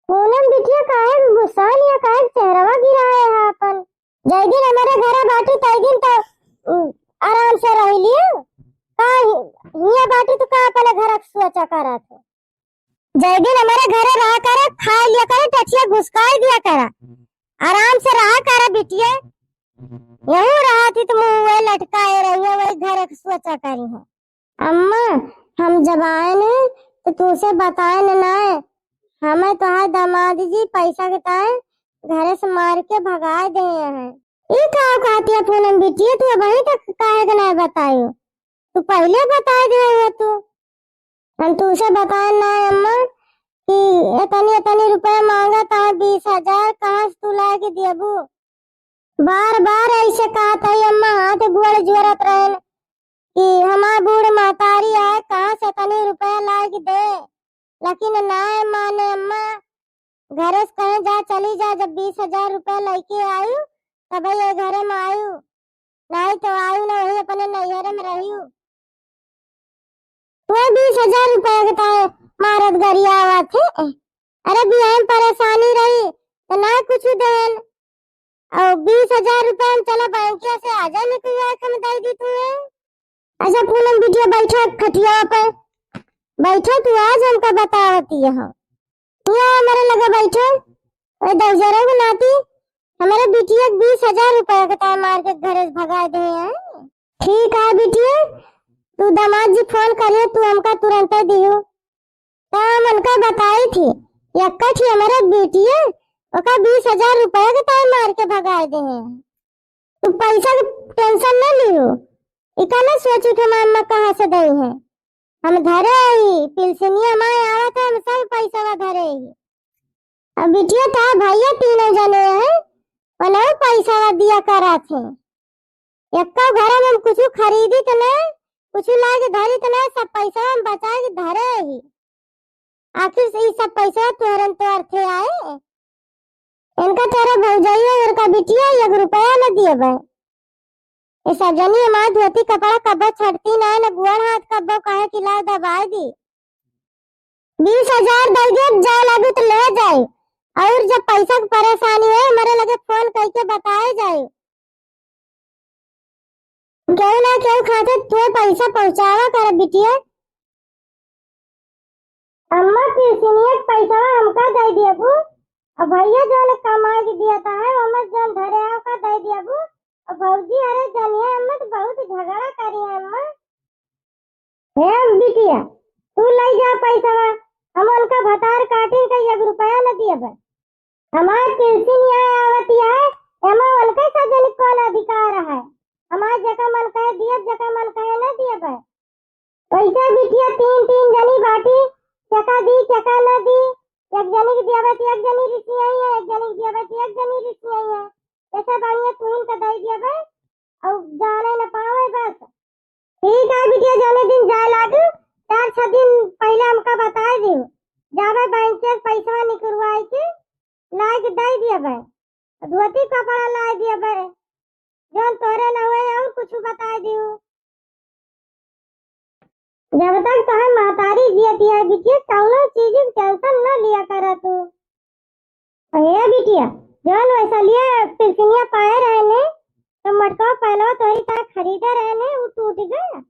पूनम बिटिया काहे गुस्सा लिया, काहे चेहरवा गिराए है अपन। जय दिन हमारे घर बाटी तय दिन तो आराम से रह लिया। का हिया बाटी तो का अपने घर सोचा करत है। जय दिन हमारे घर रहा कर, खा लिया कर, टचिया घुसकाई दिया कर, आराम से रहा कर बिटिया। यहीं रहा थी तो मुंह लटकाए रही है, वही घर सोचा करी है। अम्मा हम जब आए न तो तुझसे बताए ना, हमें तो है दामाद जी पैसा के ताए घरे से मार के भगा दे हैं। ये का कहती है पूनम बिटिया, तू अभी तक काहे के नहीं बताई? तू पहले बता दे है। तू हम तुझसे बताए ना अम्मा कि इतनी इतनी रुपए मांगा था, 20,000 कहाँ से तू ला के दियबू? बार बार ऐसे कहा था अम्मा, हाथ गोड़ जोरत रहे कि हमार बूढ़ महतारी है, कहाँ से इतनी रुपया ला के दे। लेकिन ना माने अम्मा, घरे से कहे जा चली जा। जब 20,000 रुपया लेके आयु तब ये घरे में आयु, नहीं तो आयु ना वही अपने नैहरे में रही। वो 20,000 रुपया के ताए मारत गरिया आवा थे। अरे बिहान परेशानी रही तो ना कुछ देन, और 20,000 रुपया हम चला बैंक से आ जाए में कोई आंख में दे दी तुम्हें। अच्छा पूनम बिटिया बैठा खटिया पे बैठा, तू आज हमका बतावती है। हमारे लगा बैठे दर्जरों को नाती हमारे बिटिया 20,000 रुपया के तार मार के घर से भगा दे हैं। ठीक है बिटिया, तू दामाद जी फोन करिए, तू हमका तुरंत दियो। तो हम उनका बताई थी यक्का थी हमारे बिटिया ओका 20,000 रुपया के तार मार के भगा दे हैं। तू पैसा की टेंशन न लियो, इका न सोचू कि हमारी अम्मा कहाँ से दई है। हम धरे आई पिलसनिया माँ आवा था, हम सब पैसा धरे ही। अब बिटिया था भैया तीनों जने हैं, उन्हें पैसा दिया करा थे। यक्का घर में हम कुछ खरीदी तो नहीं, कुछ लाके धरी तो नहीं, सब पैसा हम बचा के धरे ही। आखिर से सब पैसा तुरंत तो अर्थे आए। इनका तेरा भौजाई और का बिटिया 1 रुपया न दिए भाई। ये सब जनी हमारे धोती कपड़ा कब्बो छड़ती ना, न गुआर हाथ कब्बो कहे कि ला दबाए दी। 20,000 दे दे, जा लागू तो ले जाए, और जब पैसा की परेशानी है हमारे लगे फोन करके बताए जाए। क्यों ना क्यों खाते तो पैसा पहुंचावा कर बिटिया। अम्मा किसने पैसा हमका दे दिया बू, और भैया जो ने कमा के दिया था है अम्मा जो धरे है का दे दिया बू। और भौजी अरे जनिए अम्मा तो बहुत झगड़ा करी है अम्मा। हे बिटिया तू ले जा पैसा, हम उनका भतार काटे का 1 रुपया न दिए बे। हमारे पेंशन यहाँ आवती है, एमा उनके सजन कौन अधिकार है? हमारे जगह मन कहे दिए, जगह मन कहे न दिए बे। पैसा बिटिया 3-3 जनी बाटी, चका दी चका न दी, एक जनी की दिया बे एक जनी रिसी आई है, एक जनी की दिया बे एक जनी रिसी आई है। ऐसा बढ़िया तू का दे दिया बे और जाने न पावे बस। ठीक है बिटिया, जाने दिन जाए लागू 4-6 दिन पहले हमका बता दी, जावे बैंक से पैसा निकलवाई के ला के दे दिया बे, धोती कपड़ा ला दिया बे, जौन तोरे न हुए और कुछ बता दियो। जब तक तो हम महतारी जियती है बिटिया, कौनो चीज की टेंशन न लिया कर तू। ये बिटिया जौन वैसा लिया पिलसिनिया पाए रहे ने, तो मटका पहले तोरी का खरीदे रहे ने, वो टूट गया।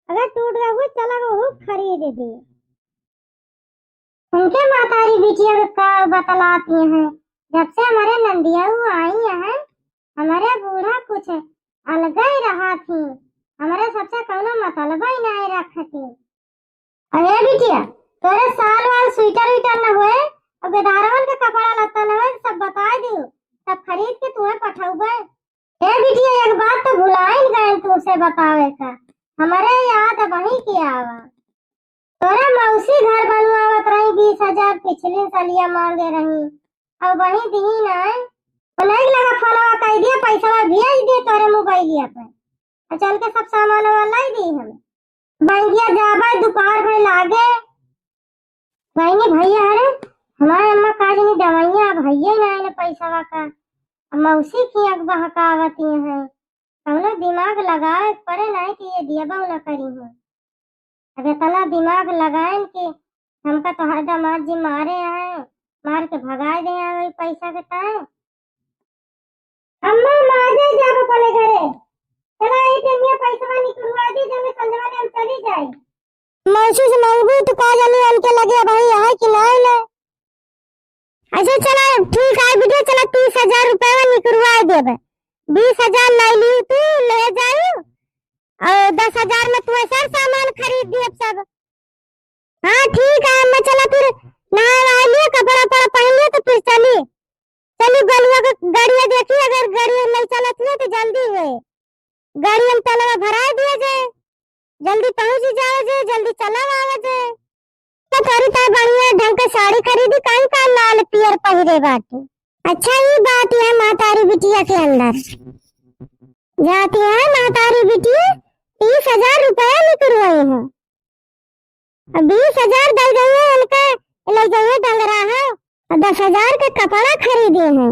अगर टूट गया वो चला गया, वो खरीद दी। उनके महतारी बिटिया का बतलाती हैं, जब से हमारे नंदिया वो आई है, हमारे बूढ़ा कुछ अलग ही रहा थी, हमारे सबसे कौनो मतलब ही नहीं रखती। अरे बिटिया तोरे साल वाल स्वेटर वीटर न हुए और बेदारवन के कपड़ा लत्ता न हुए, सब बता दियो, सब खरीद के तुम्हें पठाऊबे। ए बिटिया एक बात तो भुलाई गए तुमसे बतावे का, हमारे याद वही किया आवा। तोरा मौसी घर बनवावत रही 20,000 पिछले सालिया मांगे रही, और वही दी ना नहीं लगा फोनवा कह दिया पैसा भेज दे तोरे मोबाइलिया पे, चल के सब सामान वाला ही दी हमें। बैंकिया जाबे दोपहर में लागे कहेंगे भैया अरे हमारे अम्मा काज नहीं दवाइयाँ भैया ही ना पैसा का, मौसी की अग बहकावती है, हमने दिमाग लगाए पड़े नहीं कि ये दिया न करी है। अब इतना दिमाग लगाए कि हमका तो हर दामाद जी मारे हैं, मार के भगा दे वही पैसा के ताए। अम्मा मार जाए जाबो पले घरे। चला ये टेमिया पैसा निकलवा दी जब संजवा ने हम चली जाए। मौसी से मांगबू तो का जाने उनके लगे भाई है कि नहीं ले। अच्छा चला ठीक है बेटा, चला 30,000 रुपया निकलवा देबे। 20,000 नहीं ली तू ले जाऊ और 10,000 में तू ऐसा सामान खरीद दिए सब। हाँ ठीक है मैं चला फिर नहा लिए कपड़ा पड़ा पहन लिए तो फिर चली गलिया को गाड़िया देखी, अगर गाड़ी नहीं चलत है तो जल्दी है गाड़ी हम तलवा भरा दिया जाए, जल्दी पहुंच जाओ जे, जल्दी चला आवा जे। तो करी ता बढ़िया ढंग का साड़ी खरीदी कान का लाल पियर पहिरे बाटे। अच्छा ये बात है मातारी बिटिया के अंदर जाती है मातारी बिटिया 30,000 रुपया निकलवाए हैं। 20,000 दे गए उनका ले गए डंग रहा है और 10,000 का कपड़ा खरीदे हैं।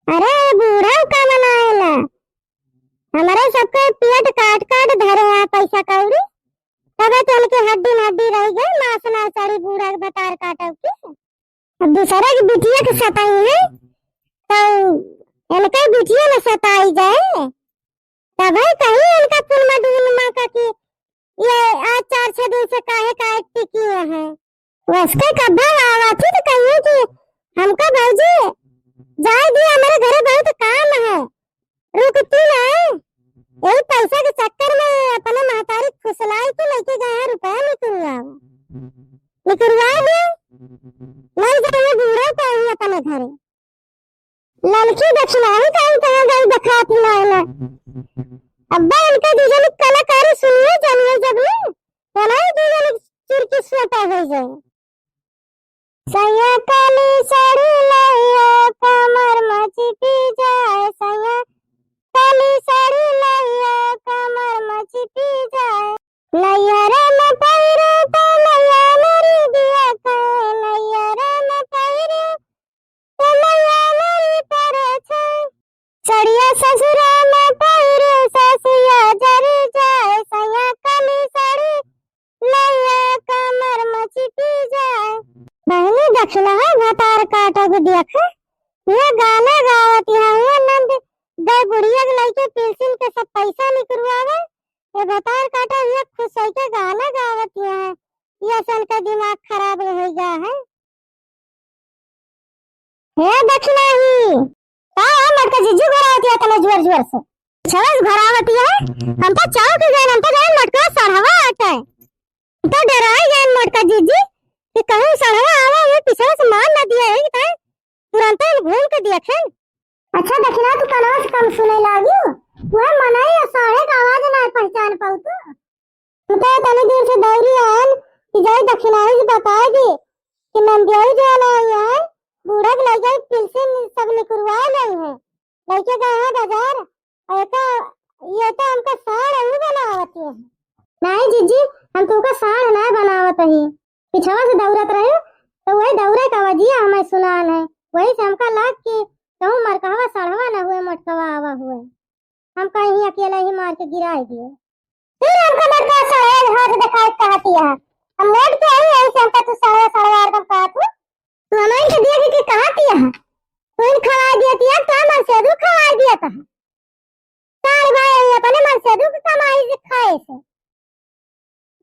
अरे बूढ़ा का मनाएला हमारे सबके पेट काट काट धरे हैं पैसा कौड़ी, तबे तो उनके हड्डी रह गई मासना साड़ी बूढ़ा के बतार काटा की। अब दूसरे की बिटिया के सताई है तो इनके बिटिया में सताई जाए तब कहीं इनका पुलमा डूलमा का की ये आज 4-6 दिन से काहे काहे टिकी है। उसके कब्बा आवा थी तो कहिए कि हमका भौजी जाए दिया हमारे घरे बहुत काम है रुकती ना, यही पैसा के चक्कर में अपने महतारी फुसलाई तो लेके गए रुपया निकलवा दिया नहीं जाए बूढ़ा पे अपने घरे लड़की दक्षिणाई कहीं कहाँ गई दिखा थी ना अब्बा इनका दूसरी कलाकारी सुनिए जानिए जब में नहीं दूसरी चिरकी सोता हो जाए। सैया काली साड़ी लाया कमर मची पी जाए, सैया काली साड़ी लाया कमर मची पी जाए। नैया रे मैं पैरो तो नैया मेरी दिया था, नैया रे मैं पैरो तो नैया मेरी परे छे। सड़िया ससुरा में पैरो ससुया जरी जाए, सैया काली साड़ी लाया कमर मची पी जाए। बहनी दक्षिणा है भतार काटा को देख ये गाना गावत है नंद गए बुढ़िया के लइके पेंशन के सब पैसा निकलवावे ये भतार काटा ये खुश है के गाना गावत है ये सन का दिमाग खराब हो गया है। हे दक्षिणा ही का मत का जीजू घरावती है तने जोर जोर से छवस घरावती है हम तो चाव के गए हम तो गए मटका सड़वा आता है तो डराए गए मटका जीजी कि कहूं सड़वा आवा ये पीछे से मार ना दिया है कि तुरंत घूम के देखे। अच्छा दक्षिणा तू कनवा से कम सुने लागी वह मनाई साढ़े का आवाज ना पहचान पाऊ तू तो तनी दूर से दौड़ी आन कि जाई दक्षिणाई जी बताएगी कि नंदियाई जो ना है बूढ़ा के लगे पेंशन सब निकलवा ले है लड़के गए हैं बाजार ऐसा ये तो हमका साड़ ही बनावत है नहीं जीजी हम तुमका साड़ ना बनावत ही पिछवा से दौड़त रहे तो वही दौड़े का वजिया हमें सुनान है वही से हमका लाग कि कहूँ मरकहवा सड़वा ना हुए मटकवा आवा हुए हम कहीं अकेला ही मार के गिराए दिए फिर हमका मटका सड़े हाथ दिखाए कहती है हम लेट के आई यही से हमका तू सड़वा एकदम कहत तू हमें के दिया कि कहती है तू इन खवा दिया तिया का मन से दू खवा दिया था सारे भाई अपने मन से दू कमाई से खाए से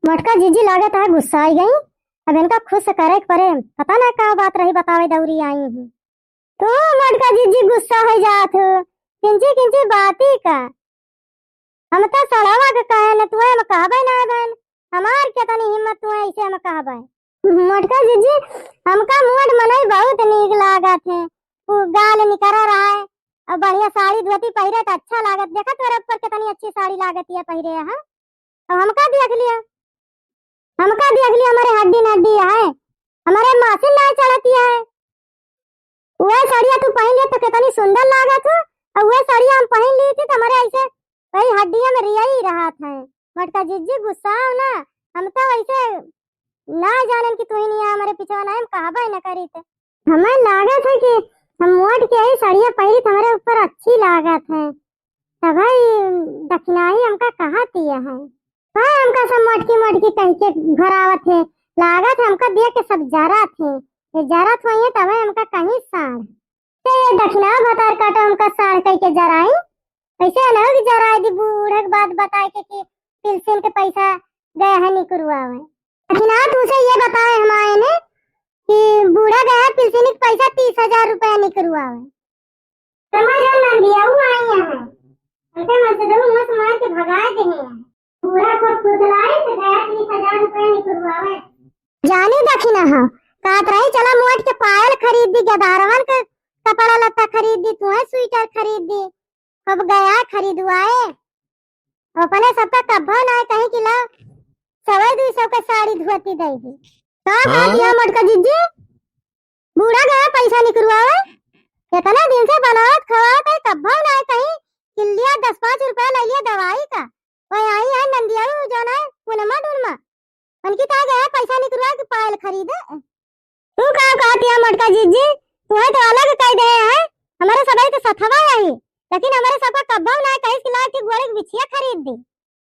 मटका जीजी लागत है गुस्सा आई गई अब इनका खुश करे परे पता ना क्या बात रही बतावे दौरी आई हूँ तो मटका जीजी गुस्सा हो जात किंची किंची बाती का हम तो सड़ावा के कहे न तू हम कहबे ना बहन हमार के तनी हिम्मत तू ऐसे हम कहबे मटका जीजी हमका मोट मनई बहुत नीक लागत है वो गाल निकरा रहा है अब बढ़िया साड़ी धोती पहरे तो अच्छा लागत देखा तोरे ऊपर कितनी अच्छी साड़ी लागत है पहरे हां अब हमका देख लिया हमारे हड्डी है हमारे मासी ना चढ़ती है वह साड़ियाँ तू पहन लिया तो कितनी सुंदर लागत है और वह साड़ियाँ हम पहन ली थी तो हमारे ऐसे वही हड्डियाँ में रिया ही रहा था मटका जीजी गुस्सा हो ना हम तो वैसे ना जाने कि तू ही नहीं हमारे पीछे ना हम कहबे न करी थे हमें लागत है कि हम मोट के आई साड़ियाँ पहनी तो हमारे ऊपर अच्छी लागत है तो भाई दक्षिणाई हमका कहती है हाँ हमका सब मटकी कह के घर आवत है लागत हमका देख के सब जरा थे जरा थोड़ी तब हमका कहीं साढ़ ते दक्षिणा भतार काटा हमका साढ़ कह के जराई कैसे ना कि जराई दी बूढ़े के बात बताए कि पेंशन के पैसा गया है निकलवावे दक्षिणा तुझे ये बताए हमारे ने कि बूढ़ा गया पेंशन के पैसा 30,000 रुपया निकलवावे समझ ना दिया वो आई है ऐसे मत दो मत मार के भगाए दे बूढ़ा को खुदलाए तो गया 30,000 रुपया निकलवावे जानी दक्षिणा हाँ काट रही चला मोट के पायल खरीद दी गदारवन के कपड़ा लत्ता खरीद दी तू है स्वेटर खरीद दी अब गया खरीदवाए अपने सबका कब्बा ना कहीं कि ला 250 का साड़ी धोती दे दी का दिया मोट का जिज्जी बूढ़ा गया पैसा निकलवाए कितना दिन से बनावत खवात है कब्बा ना कहीं किलिया 10-5 रुपया ले लिया दवाई का वही आई है नंदिया जो ना पुनमा डुनमा उनकी कहा गया पैसा निकलवा के पायल खरीदे तू कहा कहती है मोटका जीजी तू है तो अलग कह दे है हमारे सबाई तो सथवा आई लेकिन हमारे सबका कब्बा ना कहीं किला की गोरे की बिछिया खरीद दी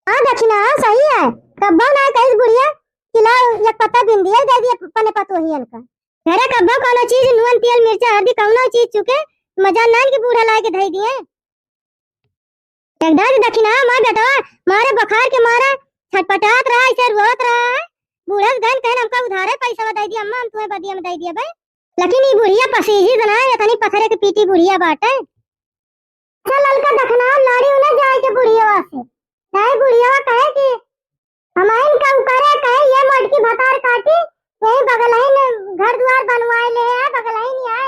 हां दक्षिणा सही है कब्बा ना कहीं बुढ़िया किला एक पत्ता बिंदिया दे दी अपने पतोहियन का घरे कब्बा कोनो चीज नून तेल मिर्चा हल्दी कौनो चीज चुके मजा नान की बूढ़ा ला के धई दिए एकदम दक्षिणा मां बेटा मारे बुखार के मारा छटपटात रहा ऐसे रोत रहा है बूढ़ा धन कहन हमका उधारे पैसा दे दिया अम्मा हम तुम्हें बदिया में दे दिया भाई लेकिन ये बुढ़िया पसीजी बना इतनी पथरे के पीटी बुढ़िया बाटे अच्छा ललका दखना लाड़ी उन्हें जाए के बुढ़िया वासे नहीं बुढ़िया कहे कि हमारे का ऊपर कहे ये मटकी भतार काटी यही बगल ही घर द्वार बनवाए ले है बगल ही नहीं है